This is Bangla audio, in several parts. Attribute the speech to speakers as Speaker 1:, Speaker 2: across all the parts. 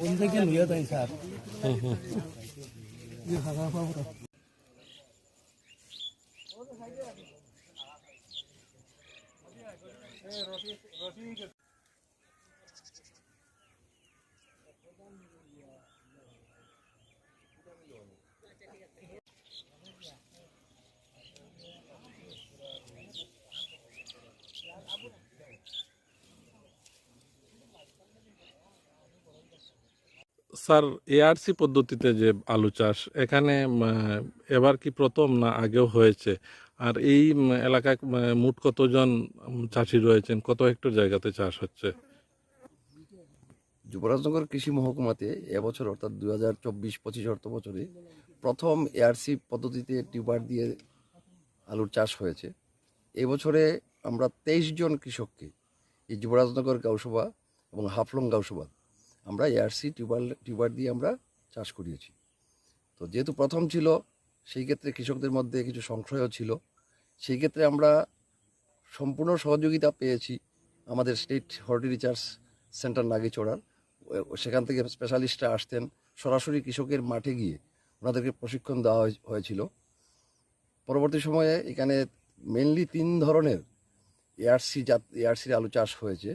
Speaker 1: বন্ধে কি লইয়া তাই স্যার ये खाना पाऊंगा
Speaker 2: স্যার এআরসি পদ্ধতিতে যে আলু চাষ এখানে এবার কি প্রথম না আগেও হয়েছে? আর এই এলাকায় মোট কতজন চাষি রয়েছেন, কত হেক্টর জায়গাতে চাষ হচ্ছে?
Speaker 3: যুবরাজনগর কৃষি মহকুমাতে এবছর অর্থাৎ 2024-25 অর্থ বছরে প্রথম এআরসি পদ্ধতিতে টিউবার দিয়ে আলুর চাষ হয়েছে। এবছরে আমরা 23 জন কৃষককে এই যুবরাজনগর গাউসভা এবং হাফলং গাউসভা আমরা এআরসি টিউবার দিয়ে আমরা চাষ করিয়েছি। তো যেহেতু প্রথম ছিল সেই ক্ষেত্রে কৃষকদের মধ্যে কিছু সংশয়ও ছিল। সেই ক্ষেত্রে আমরা সম্পূর্ণ সহযোগিতা পেয়েছি আমাদের স্টেট হর্টিকালচার সেন্টার নাগিচড়ার। সেখান থেকে স্পেশালিস্টরা আসতেন, সরাসরি কৃষকের মাঠে গিয়ে ওনাদেরকে প্রশিক্ষণ দেওয়া হয়েছিল। পরবর্তী সময়ে এখানে মেনলি 3 ধরনের এআরসির আলু চাষ হয়েছে।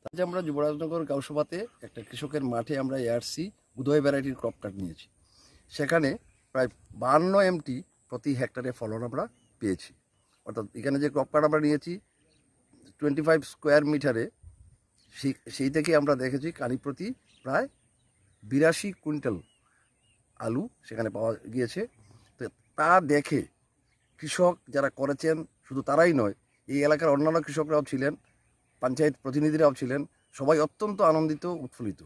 Speaker 3: তাতে আমরা যুবরাজনগর গাউসভাতে একটা কৃষকের মাঠে আমরা এআরসি উদয় ভ্যারাইটির ক্রপ কাট নিয়েছি। সেখানে প্রায় 52 MT প্রতি হেক্টরে ফলন আমরা পেয়েছি। অর্থাৎ এখানে যে ক্রপ কাট আমরা নিয়েছি 25 স্কোয়ার মিটারে, সেই থেকে আমরা দেখেছি কানি প্রতি প্রায় 82 কুইন্টাল আলু সেখানে পাওয়া গিয়েছে। তো তা দেখে কৃষক যারা করেছেন শুধু তারাই নয়, এই এলাকার অন্যান্য কৃষকরাও ছিলেন, পঞ্চায়েত প্রতিনিধিরাও ছিলেন, সবাই অত্যন্ত আনন্দিত, উৎফুল্লিত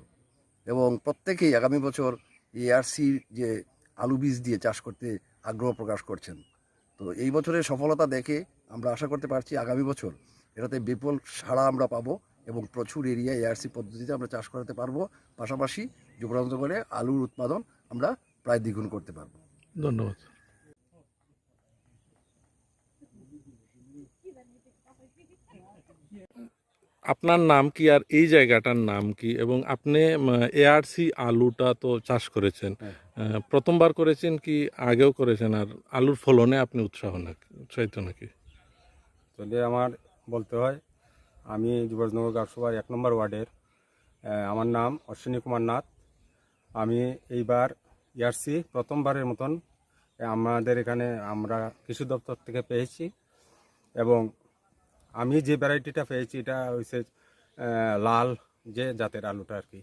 Speaker 3: এবং প্রত্যেকেই আগামী বছর এআরসির যে আলু বীজ দিয়ে চাষ করতে আগ্রহ প্রকাশ করছেন। তো এই বছরের সফলতা দেখে আমরা আশা করতে পারছি আগামী বছর এটাতে বিপুল সাড়া আমরা পাবো এবং প্রচুর এরিয়া এআরসি পদ্ধতিতে আমরা চাষ করাতে পারবো। পাশাপাশি যুবরাজনগরে আলুর উৎপাদন আমরা প্রায় দ্বিগুণ করতে পারবো।
Speaker 2: ধন্যবাদ। আপনার নাম কি আর এই জায়গাটার নাম কি, এবং আপনি এআরসি আলুটা তো চাষ করেছেন, প্রথমবার করেছেন কি আগেও করেছেন? আর আলুর ফলনে আপনি উৎসাহিত নাকি?
Speaker 4: তাহলে আমার বলতে হয়, আমি যুবরাজনগর গাউসভার 1 নম্বর ওয়ার্ডের, আমার নাম অশ্বিনী কুমার নাথ। আমি এইবার এআরসি প্রথমবারের মতন আমাদের এখানে আমরা কৃষি দপ্তর থেকে পেয়েছি এবং আমি যে ভ্যারাইটিটা পেয়েছি এটা হচ্ছে লাল যে জাতের আলুটা আর কি।